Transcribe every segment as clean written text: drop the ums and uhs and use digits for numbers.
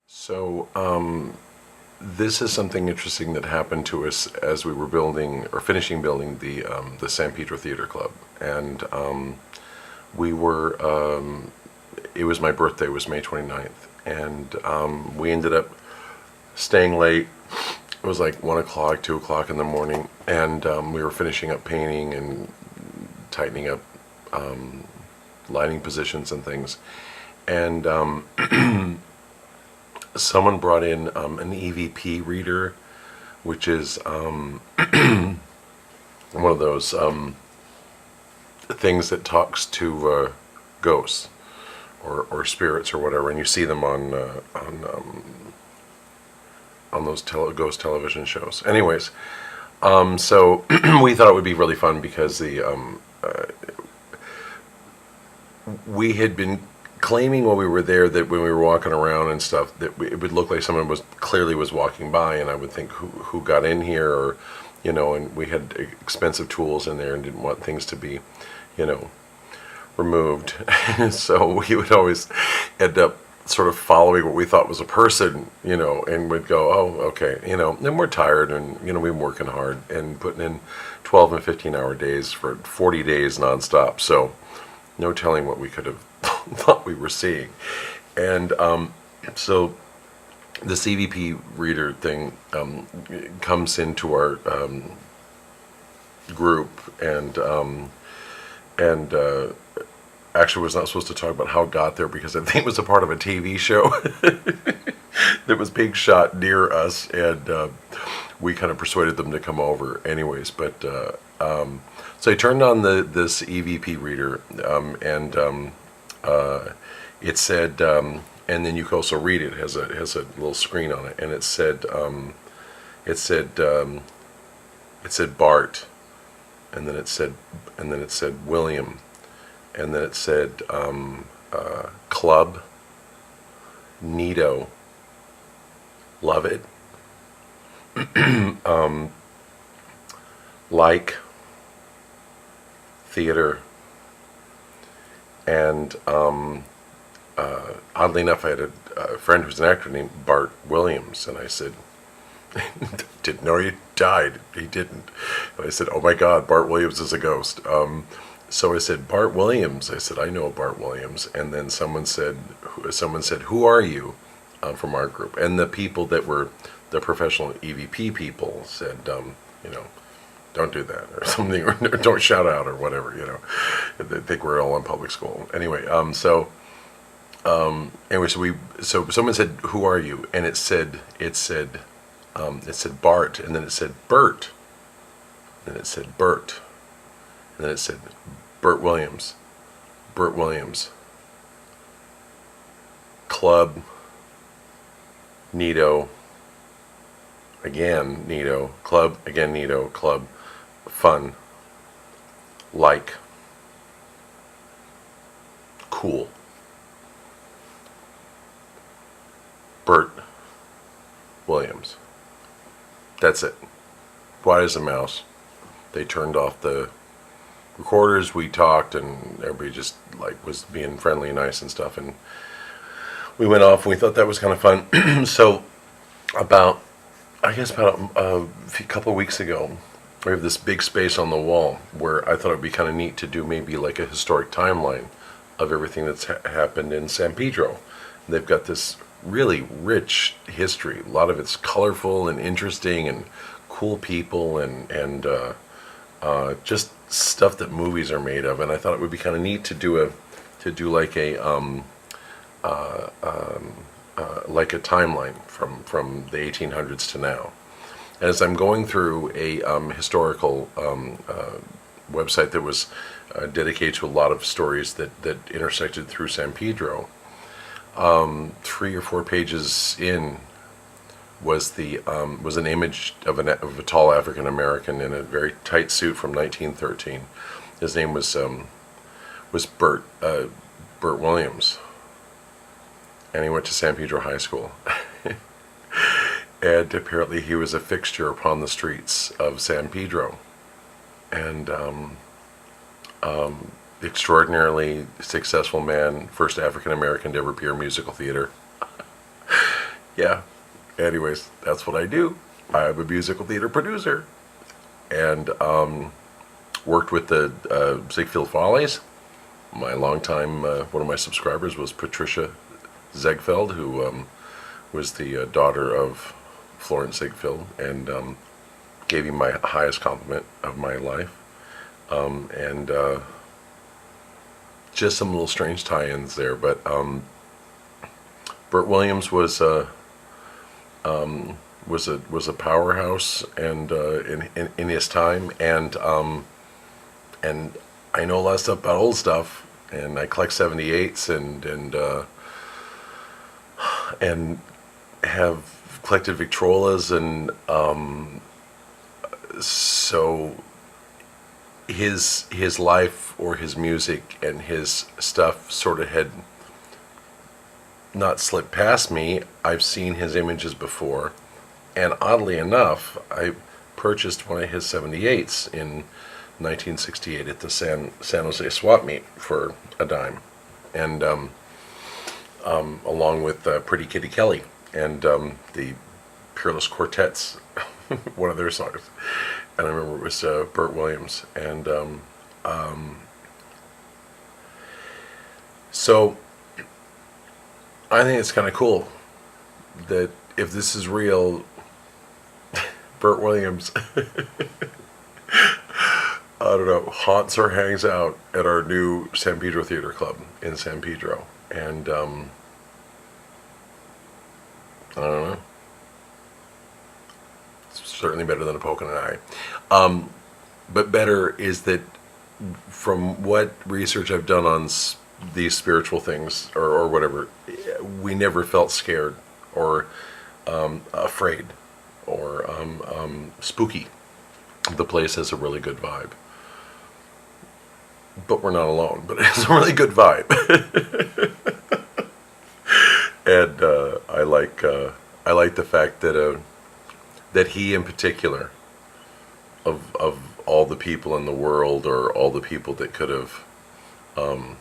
So, this is something interesting that happened to us as we were building or finishing building the San Pedro Theater Club, and we were. It was my birthday. It was May 29th, and we ended up staying late. It was like 1 o'clock, 2 o'clock in the morning, and we were finishing up painting and tightening up lighting positions and things, and someone brought in an EVP reader, which is one of those things that talks to ghosts or spirits or whatever, and you see them on those ghost television shows. Anyways, so we thought it would be really fun because we had been claiming while we were there that when we were walking around and stuff that it would look like someone was walking by, and I would think who got in here, or and we had expensive tools in there and didn't want things to be removed. So we would always end up sort of following what we thought was a person, and we'd go, oh, okay, and we're tired, and we've been working hard and putting in 12 and 15-hour days for 40 days nonstop, so no telling what we could have thought we were seeing. And so the CVP reader thing comes into our group, and actually was not supposed to talk about how it got there because I think it was a part of a TV show that was being shot near us, and we kind of persuaded them to come over anyways. But so I turned on this EVP reader, and it said, and then you can also read it. It has a little screen on it, and it said Bart, and then it said William, and then it said Club, Nito, love it, like, theater, and oddly enough, I had a friend who's an actor named Bart Williams, and I said, didn't know he died. He didn't. And I said, oh my God, Bart Williams is a ghost. So I said, Bart Williams. I said, I know Bart Williams. And then someone said, who are you, from our group? And the people that were the professional EVP people said, don't do that, or something, or don't shout out, or whatever, They think we're all in public school. Anyway, so someone said, who are you? And it said Bart, and then it said Bert, and then it said Bert, and then it said Bert Williams, Club, Nito, again Nito, Club, again Nito, Club, fun, like, cool, Bert Williams. That's it. White as a mouse. They turned off the recorders. We talked, and everybody just was being friendly and nice and stuff. And we went off, and we thought that was kind of fun. So about a couple of weeks ago, we have this big space on the wall where I thought it would be kind of neat to do maybe like a historic timeline of everything that's happened in San Pedro. And they've got this really rich history. A lot of it's colorful and interesting and cool people and just stuff that movies are made of. And I thought it would be kind of neat to do like a timeline from the 1800s to now. And as I'm going through a historical website that was dedicated to a lot of stories that intersected through San Pedro, 3 or 4 pages in was an image of a tall African American in a very tight suit from 1913. His name was Bert Williams, and he went to San Pedro High School. And apparently he was a fixture upon the streets of San Pedro, and extraordinarily successful man, first African American to ever appear in musical theater. Yeah. Anyways, that's what I do. I'm a musical theater producer, and worked with the Ziegfeld Follies. My longtime one of my subscribers was Patricia Ziegfeld, who was the daughter of Florence Ziegfeld, and gave him my highest compliment of my life. And just some little strange tie-ins there, but Bert Williams was a powerhouse, and in his time, and I know a lot of stuff about old stuff, and I collect 78s, and have collected Victrolas, and so his life, or his music and his stuff, sort of had not slipped past me. I've seen his images before, and oddly enough, I purchased one of his 78s in 1968 at the San Jose swap meet for a dime, and along with Pretty Kitty Kelly and the Peerless Quartets, one of their songs, and I remember it was Bert Williams, and so I think it's kind of cool that if this is real, Bert Williams, I don't know, haunts or hangs out at our new San Pedro Theater Club in San Pedro, and I don't know. It's certainly better than a poke in an eye. But better is that, from what research I've done on these spiritual things, or whatever, we never felt scared or afraid or spooky. The place has a really good vibe, but we're not alone. But it has a really good vibe, and I like the fact that that he, in particular, of all the people in the world, or all the people that could have, I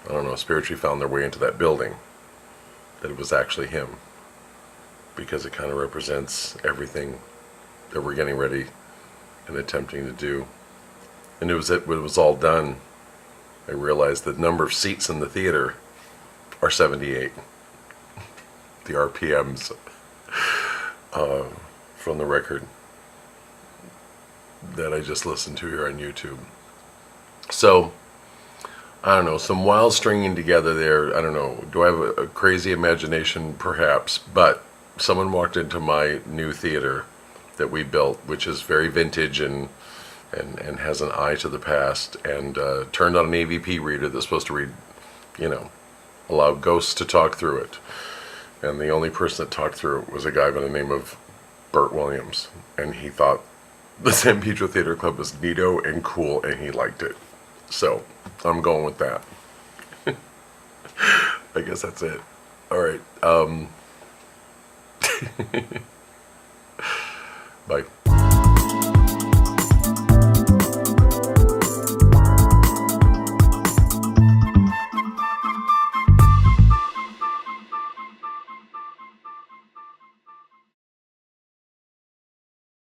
don't know, spiritually found their way into that building, that it was actually him, because it kind of represents everything that we're getting ready and attempting to do. And when it was all done, I realized the number of seats in the theater are 78. The RPMs from the record that I just listened to here on YouTube. So, I don't know, some wild stringing together there. I don't know, do I have a crazy imagination? Perhaps, but someone walked into my new theater that we built, which is very vintage and has an eye to the past, and turned on an AVP reader that's supposed to read, allow ghosts to talk through it. And the only person that talked through it was a guy by the name of Bert Williams, and he thought the San Pedro Theater Club was neato and cool, and he liked it. So I'm going with that. I guess that's it. All right. Bye.